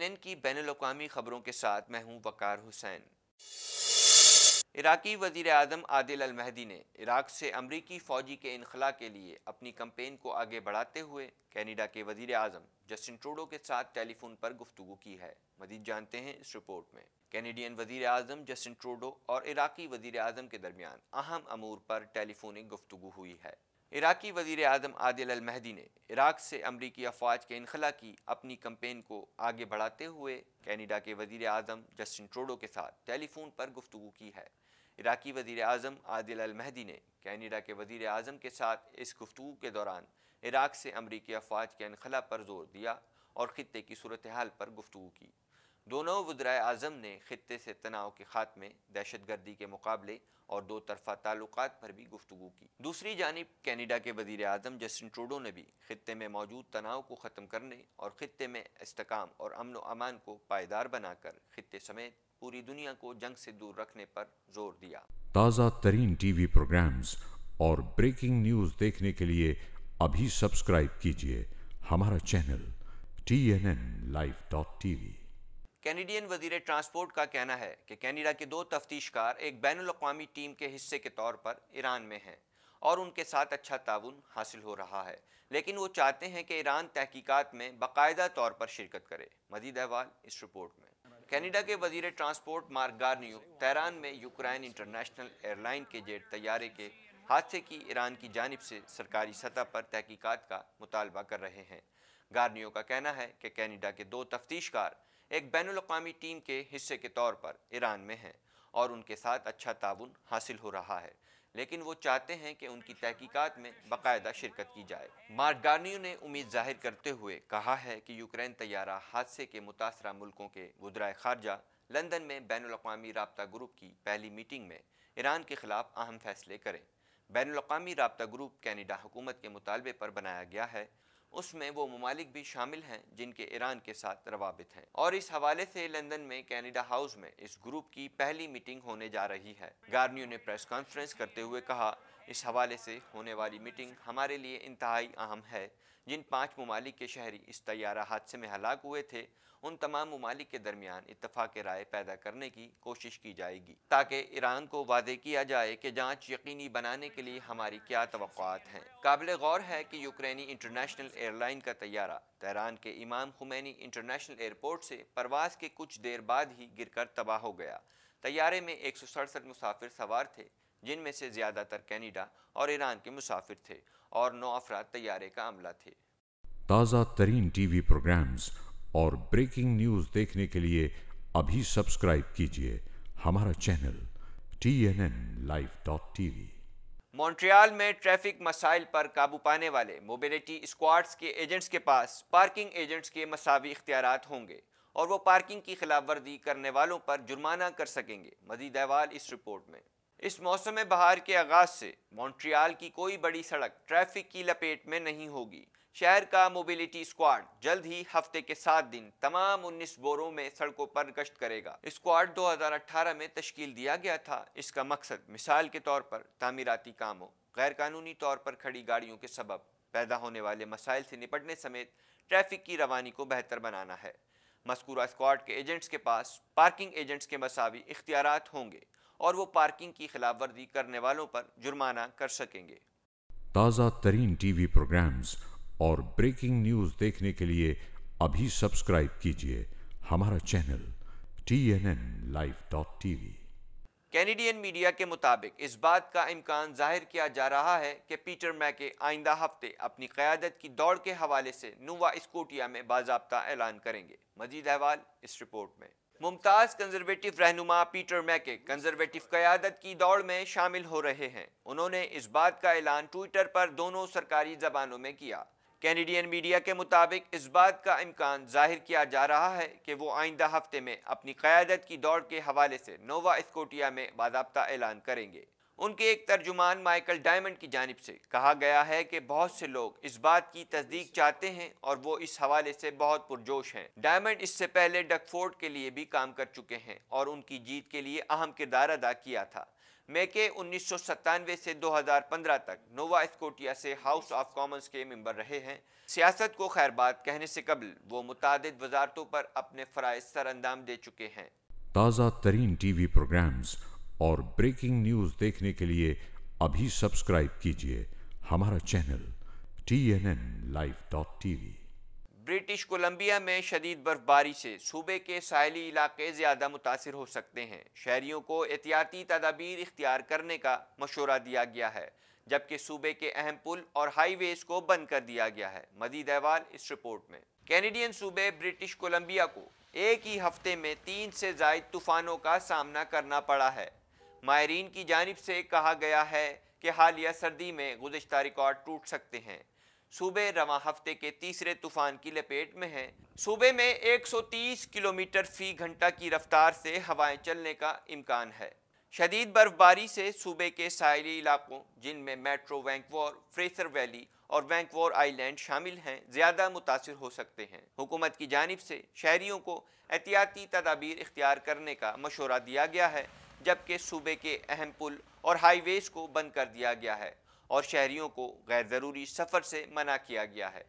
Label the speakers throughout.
Speaker 1: CNN की बैनुल-अक़वामी खबरों के साथ मैं हूं वकार हुसैन। इराकी वज़ीर आज़म आदिल अल-महदी ने इराक से अमरीकी फ़ौजी के इनखला के लिए अपनी कैंपेन को आगे बढ़ाते हुए कनाडा के वज़ीर आज़म जस्टिन ट्रूडो के साथ टेलीफोन पर गुफ्तगू की है। मज़ीद जानते हैं इस रिपोर्ट में। कैनेडियन वज़ीर आज़म जस्टिन ट्रूडो और इराकी वज़ीर आज़म के दरमियान अहम अमूर पर टेलीफोनिक गुफ्तगू हुई है। इराकी वज़ीर आज़म आदिल अल-महदी ने इराक से अमरीकी अफवाज के इनखला की अपनी कैंपेन को आगे बढ़ाते हुए कनाडा के वज़ीर आज़म जस्टिन ट्रूडो के साथ टेलीफोन पर गुफ्तगू की है। इराकी वज़ीर आज़म आदिल अल-महदी ने कनाडा के वज़ीर आज़म के साथ इस गुफ्तगू के दौरान इराक से अमरीकी अफवाज के इनखला पर जोर दिया और ख़ित्ते की सूरत हाल पर गुफ्तगू की। दोनों वज़ीराए आज़म ने ख़ित्ते से तनाव के ख़ात्मे, दहशतगर्दी के मुकाबले और दो तरफ़ा ताल्लुकात पर भी गुफ्तगू की। दूसरी जानिब कनाडा के वज़ीर आज़म जस्टिन ट्रूडो ने भी ख़ित्ते में मौजूद तनाव को ख़त्म करने और ख़ित्ते में इस्तेहकाम और अमन व अमान को पायदार बनाकर ख़ित्ते समेत पूरी दुनिया को जंग से दूर रखने पर जोर दिया।
Speaker 2: ताज़ा तरीन टीवी प्रोग्राम्स और ब्रेकिंग न्यूज़ देखने के लिए अभी सब्सक्राइब कीजिए हमारा चैनल TNNLive.tv।
Speaker 1: कैनेडियन वज़ीर ट्रांसपोर्ट का कहना है कि कनाडा के दो तफ्तीशकार एक बैनुल-अक़वामी टीम के हिस्से के तौर पर ईरान में हैं और उनके साथ अच्छा ताउन हासिल हो रहा है, लेकिन वो चाहते हैं कि ईरान तहकीकात में बाकायदा तौर पर शिरकत करे। मज़ीद अहवाल इस रिपोर्ट में। कनाडा के वज़ीर ट्रांसपोर्ट मार्क गार्नियो तेहरान में यूक्रेन इंटरनेशनल एयरलाइन के जेट तैयारे के हादसे की ईरान की जानिब से सरकारी सतह पर तहकीकात का मुतालबा कर रहे हैं। गार्नियो का कहना है कि कनाडा के दो तफ्तीशकार एक बैनुल-अक़वामी टीम के हिस्से के तौर पर ईरान में हैं और उनके साथ अच्छा ताउन हासिल हो रहा है, लेकिन वो चाहते हैं कि उनकी तहकीकात में बाकायदा शिरकत की जाए। मार्क गार्नियो ने उम्मीद जाहिर करते हुए कहा है कि यूक्रेन तैयारा हादसे के मुतासरा मुल्कों के वज़राए ख़ारजा लंदन में बैनुल-अक़वामी राब्ता ग्रुप की पहली मीटिंग में ईरान के ख़िलाफ़ अहम फैसले करें। बैनुल-अक़वामी राब्ता ग्रुप कनाडा हुकूमत के मुतालबे पर बनाया गया है। उसमें वो ममालिक भी शामिल हैं जिनके ईरान के साथ रवाबित हैं, और इस हवाले से लंदन में कनाडा हाउस में इस ग्रुप की पहली मीटिंग होने जा रही है। गार्नियो ने प्रेस कॉन्फ्रेंस करते हुए कहा, इस हवाले से होने वाली मीटिंग हमारे लिए इंतहाई अहम है। जिन 5 ममालिक के शहरी इस तैयारा हादसे में हलाक हुए थे, उन तमाम ममालिक के दरमियान इत्तफाक राय पैदा करने की कोशिश की जाएगी ताकि ईरान को वादे किया जाए कि जांच यकीनी बनाने के लिए हमारी क्या तवक्कुआत हैं। काबिल गौर है कि यूक्रेनी इंटरनेशनल एयरलाइन का तैयारा तेहरान के इमाम खुमैनी इंटरनेशनल एयरपोर्ट से परवाज के कुछ देर बाद ही गिरकर तबाह हो गया। तैयारे में 167 मुसाफिर सवार थे, जिनमें से ज़्यादातर कनाडा और ईरान के मुसाफिर थे और 9 अफराद तैयारे का अमला थे।
Speaker 2: ताज़ा तरीन टीवी प्रोग्राम्स और ब्रेकिंग न्यूज़ देखने के लिए अभी सब्सक्राइब कीजिए हमारा चैनल TNNLive.tv।
Speaker 1: मॉन्ट्रियल में ट्रैफिक मसाइल पर काबू पाने वाले मोबिलिटी स्क्वाड्स के एजेंट्स के पास पार्किंग एजेंट्स के मसावी इख्तियारात होंगे और वो पार्किंग की खिलाफ वर्जी करने वालों पर जुर्माना कर सकेंगे। मज़ीद अहवाल इस रिपोर्ट में। इस मौसम बहार के आगाज़ से मॉन्ट्रियल की कोई बड़ी सड़क ट्रैफिक की लपेट में नहीं होगी। शहर का मोबिलिटी स्क्वाड जल्द ही हफ्ते के 7 दिन तमाम 19 बोरों में सड़कों पर गश्त करेगा। स्क्वाड 2018 में तश्कील दिया गया था। इसका मकसद मिसाल के तौर पर तामीराती कामों, गैर कानूनी तौर पर खड़ी गाड़ियों के सबब पैदा होने वाले मसाइल से निपटने समेत ट्रैफिक की रवानी को बेहतर बनाना है। मज़कूरा स्क्वाड के एजेंट्स के पास पार्किंग एजेंट्स के मसावी इख्तियारात होंगे और वो पार्किंग की खिलाफ वर्जी करने वालों पर जुर्माना कर सकेंगे।
Speaker 2: ताज़ा तरीन टीवी प्रोग्राम्स और ब्रेकिंग न्यूज़ देखने के लिए अभी सब्सक्राइब कीजिए हमारा चैनल TNNLive.tv।
Speaker 1: कैनेडियन मीडिया के मुताबिक इस बात का इम्कान जाहिर किया जा रहा है कि पीटर मैके आइंदा हफ्ते अपनी क़यादत की दौड़ के हवाले से नोवा स्कोटिया में बाज़ाब्ता ऐलान करेंगे। मज़ीद अहवाल इस रिपोर्ट में। मुमताज़ कंजर्वेटिव रहनुमा पीटर मैके कंजर्वेटिव क़यादत की दौड़ में शामिल हो रहे हैं। उन्होंने इस बात का ऐलान ट्विटर पर दोनों सरकारी ज़बानों में किया। कैनेडियन मीडिया के मुताबिक इस बात का इम्कान जाहिर किया जा रहा है कि वो आइंदा हफ्ते में अपनी क़यादत की दौड़ के हवाले से नोवा स्कोटिया में बाज़ाब्ता ऐलान करेंगे। उनके एक तर्जुमान माइकल डायमंड की जानिब से कहा गया है कि बहुत से लोग इस बात की तस्दीक चाहते हैं और वो इस हवाले से बहुत पुरजोश हैं। डायमंड इससे पहले डकफोर्ड के लिए भी काम कर चुके हैं और उनकी जीत के लिए अहम किरदार अदा किया था। मई के 1997 से 2015 तक नोवा स्कोटिया से हाउस ऑफ कॉमन्स के मेंबर रहे हैं। सियासत को खैरबाद कहने से कबल वो मुतादिद वजारतों पर अपने फ़राइज़ सर अंजाम दे चुके हैं।
Speaker 2: ताज़ा तरीन टीवी प्रोग्राम्स और ब्रेकिंग न्यूज़ देखने के लिए अभी सब्सक्राइब कीजिए हमारा चैनल TNNlive.tv।
Speaker 1: ब्रिटिश कोलंबिया में शदीद बर्फबारी से सूबे के साहली इलाके ज़्यादा मुतासिर हो सकते हैं। शहरियों को एहतियाती तदाबीर इख्तियार करने का मशवरा दिया गया है, जबकि सूबे के अहम पुल और हाईवेज को बंद कर दिया गया है। मज़ीद अहवाल इस रिपोर्ट में। कैनेडियन सूबे ब्रिटिश कोलंबिया को एक ही हफ्ते में 3 से ज़ायद तूफ़ानों का सामना करना पड़ा है। माहिरीन की जानिब से कहा गया है कि हालिया सर्दी में गुज़िश्ता रिकॉर्ड टूट सकते हैं। सूबे रवां हफ्ते के तीसरे तूफान की लपेट में है। सूबे में 130 किलोमीटर फी घंटा की रफ्तार से हवाएं चलने का इम्कान है। शदीद बर्फबारी से सूबे के साहिली इलाकों, जिनमें मेट्रो वैंकूवर, फ्रेजर वैली और वैंकूवर आइलैंड शामिल हैं, ज़्यादा मुतासिर हो सकते हैं। हुकूमत की जानिब से शहरियों को एहतियाती तदाबीर इख्तियार करने का मशवरा दिया गया है, जबकि सूबे के अहम पुल और हाईवेज को बंद कर दिया गया है और शहरियों को गैर ज़रूरी सफ़र से मना किया गया है।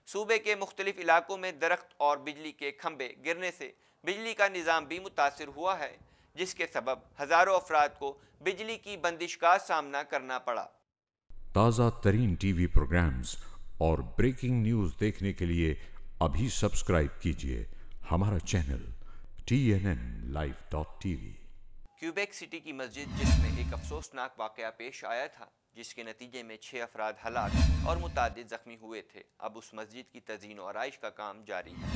Speaker 1: सूबे के मुख्तलिफ इलाकों में दरख्त और बिजली के खंभे गिरने से बिजली का निज़ाम भी मुतासिर हुआ है, जिसके सबब हज़ारों अफराद को बिजली की बंदिश का सामना करना पड़ा।
Speaker 2: ताज़ा तरीन टीवी प्रोग्राम्स और ब्रेकिंग न्यूज़ देखने के लिए अभी सब्सक्राइब कीजिए हमारा चैनल TNNlive.tv।
Speaker 1: क्यूबेक सिटी की मस्जिद, जिसमें एक अफसोसनाक वाक़या पेश आया था, जिसके नतीजे में 6 अफराद हलाक और मुतादिद ज़ख्मी हुए थे, अब उस मस्जिद की तज़ीन और आराइश का काम जारी है।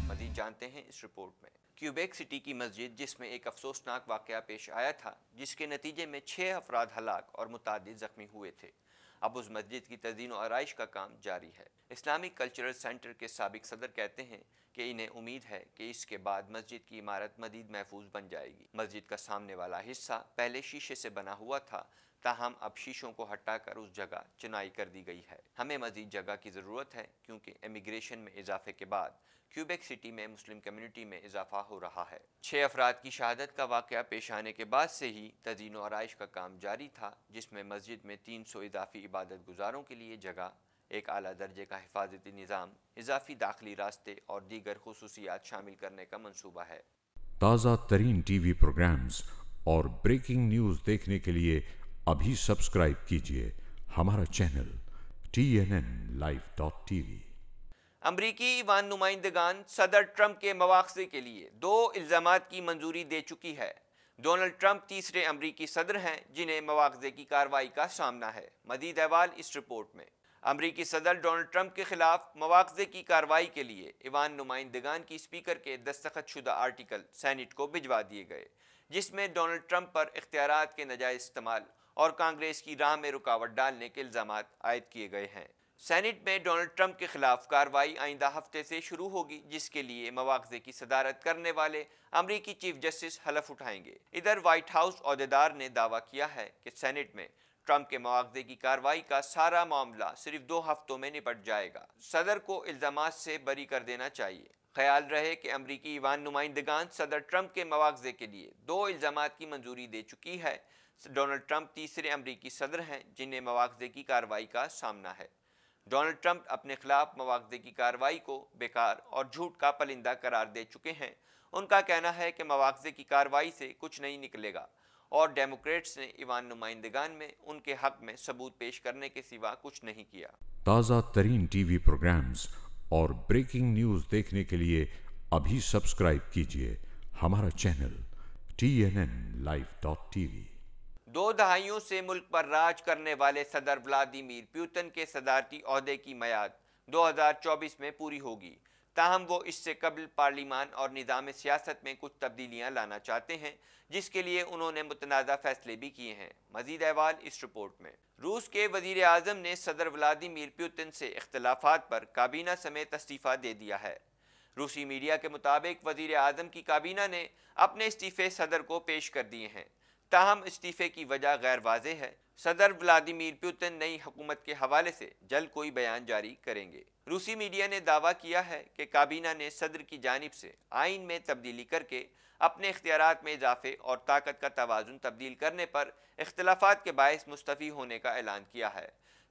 Speaker 1: मज़ीद जानते हैं इस रिपोर्ट में। क्यूबेक सिटी की मस्जिद, जिसमें एक अफसोसनाक वाक़या पेश आया था, जिसके नतीजे में 6 अफराद हलाक और मुतादिद ज़ख्मी हुए थे, अब उस मस्जिद की तज़ीन और आराइश का काम जारी है। इस्लामिक कल्चरल सेंटर के साबिक सदर कहते हैं कि इन्हें उम्मीद है कि इसके बाद मस्जिद की इमारत मज़ीद महफूज बन जाएगी। मस्जिद का सामने वाला हिस्सा पहले शीशे से बना हुआ था, ताहम अब शीशों को हटाकर उस जगह चिनाई कर दी गई है। हमें मज़ीद जगह की ज़रूरत है, क्योंकि इमिग्रेशन में इजाफे के बाद क्यूबेक सिटी में मुस्लिम कम्युनिटी में इजाफा हो रहा है। 6 अफराद की शहादत का वाक़या पेश आने के बाद से ही तज़ीन और आराइश का काम जारी था, जिसमें मस्जिद में 300 इजाफी इबादत गुजारों के लिए जगह, एक आला दर्जे का हिफाजती निज़ाम, इजाफी दाखिली रास्ते और दीगर खुसूसियात शामिल करने का मंसूबा है।
Speaker 2: ताज़ा तरीन टीवी प्रोग्राम्स और ब्रेकिंग न्यूज़ देखने के लिए अभी सब्सक्राइब कीजिए हमारा चैनल TNNlive.tv।
Speaker 1: अमरीकी ईवान नुमाइंदगान सदर ट्रंप के मवाख़ज़े के लिए 2 इल्ज़ामात की मंजूरी दे चुकी है। डोनाल्ड ट्रंप तीसरे अमरीकी सदर हैं जिन्हें मवाख़ज़े की कार्रवाई का सामना है। मज़ीद अहवाल इस रिपोर्ट में। अमरीकी सदर डोनाल्ड ट्रंप के खिलाफ मवाख़ज़े की कार्रवाई के लिए ईवान नुमाइंदगान की स्पीकर के दस्तखतशुदा आर्टिकल सेनेट को भिजवा दिए गए, जिसमें डोनाल्ड ट्रंप पर इख्तियारात के नाजायज़ इस्तेमाल और कांग्रेस की राह में रुकावट डालने के इल्ज़ामात आयद किए गए हैं। सेनेट में डोनाल्ड ट्रंप के खिलाफ कार्रवाई आइंदा हफ्ते से शुरू होगी, जिसके लिए मवाख़ज़े की सदारत करने वाले अमरीकी चीफ जस्टिस हलफ उठाएंगे। इधर व्हाइट हाउस अहदेदार ने दावा किया है कि सेनेट में ट्रंप के मवाख़ज़े की कार्रवाई का सारा मामला सिर्फ 2 हफ्तों में निपट जाएगा। सदर को इल्ज़ामात से बरी कर देना चाहिए। ख्याल रहे कि अमरीकी ईवान नुमाइंदगान सदर ट्रंप के मवाख़ज़े के लिए 2 इल्ज़ामात की मंजूरी दे चुकी है। डोनाल्ड ट्रंप तीसरे अमरीकी सदर हैं जिन्हें मवाख़ज़े की कार्रवाई का सामना है। डोनाल्ड ट्रंप अपने खिलाफ मवाख़ज़े की कार्रवाई को बेकार और झूठ का पलिंदा करार दे चुके हैं। उनका कहना है कि मवाख़ज़े की कार्रवाई से कुछ नहीं निकलेगा और डेमोक्रेट्स ने ईवान नुमाइंदगान में उनके हक में सबूत पेश करने के सिवा कुछ नहीं किया।
Speaker 2: ताज़ा तरीन टीवी प्रोग्राम्स और ब्रेकिंग न्यूज़ देखने के लिए अभी सब्सक्राइब कीजिए हमारा चैनल TNNlive.tv।
Speaker 1: 2 दहाइयों से मुल्क पर राज करने वाले सदर व्लादिमीर पुतिन के सदारती ओहदे की मियाद 2024 में पूरी होगी। ताहम वो इससे कबल पार्लिमान और निज़ाम सियासत में कुछ तब्दीलियाँ लाना चाहते हैं, जिसके लिए उन्होंने मुतनाज़ा फैसले भी किए हैं। मज़ीद अहवाल इस रिपोर्ट में। रूस के वज़ीर आज़म ने सदर व्लादिमीर पुतिन से इख्तलाफात पर काबीना समेत इस्तीफ़ा दे दिया है। रूसी मीडिया के मुताबिक वज़ीर आज़म की काबीना ने अपने इस्तीफ़े सदर को पेश कर दिए हैं। تاہم استعفے کی وجہ غیر واضح ہے۔ صدر ولادیمیر پوتن نئی حکومت کے حوالے سے جلد کوئی بیان جاری کریں گے۔ روسی میڈیا نے دعویٰ کیا ہے کہ کابینہ نے صدر کی جانب سے آئین میں تبدیلی کر کے اپنے اختیارات میں اضافے اور طاقت کا توازن تبدیل کرنے پر اختلافات کے باعث مستعفی ہونے کا اعلان کیا ہے۔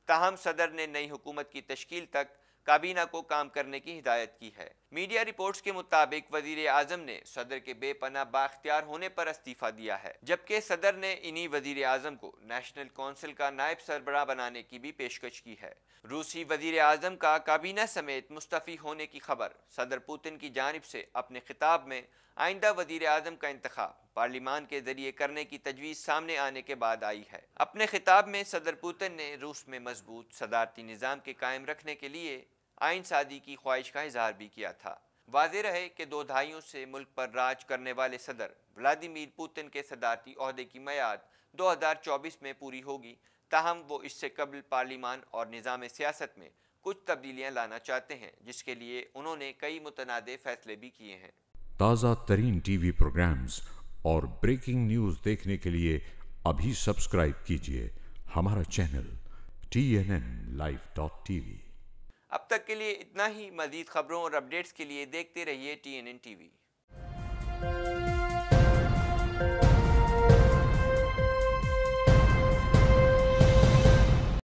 Speaker 1: تاہم صدر نے نئی حکومت کی تشکیل تک کابینہ کو کام کرنے کی ہدایت کی ہے۔ میڈیا رپورٹس کے مطابق وزیر اعظم نے صدر کے بے پناہ بااختیار ہونے پر استعفیٰ دیا ہے، جبکہ صدر نے انہی وزیر اعظم کو نیشنل کونسل کا نائب سربراہ بنانے کی بھی پیشکش کی ہے۔ روسی وزیر اعظم کا کابینہ سمیت مستعفی ہونے کی خبر صدر پوتن کی جانب سے اپنے خطاب میں آئندہ وزیر اعظم کا انتخاب پارلیمان کے ذریعے کرنے کی تجویز سامنے آنے کے بعد آئی ہے۔ اپنے خطاب میں صدر پوتن نے روس میں مضبوط صدارتی نظام کے قائم رکھنے کے لیے آئین سازی کی خواہش کا اظہار بھی کیا تھا۔ واضح رہے کہ 2 دہائیوں سے ملک پر راج کرنے والے صدر ولادیمیر پوتن کے صدارتی عہدے کی میعاد 2024 میں پوری ہوگی، تاہم وہ اس سے قبل پارلیمان اور نظام سیاست میں کچھ تبدیلیاں لانا چاہتے ہیں، جس کے لیے انہوں نے کئی متنازع فیصلے بھی کیے ہیں۔
Speaker 2: تازہ ترین ٹی وی پروگرامز اور بریکنگ نیوز دیکھنے کے لیے ابھی سبسکرائب کیجیے ہمارا چینل TNNLive.tv۔
Speaker 1: اب تک کے لیے اتنا ہی۔ مزید خبروں اور اپڈیٹس کے لیے دیکھتے رہیے TNN TV۔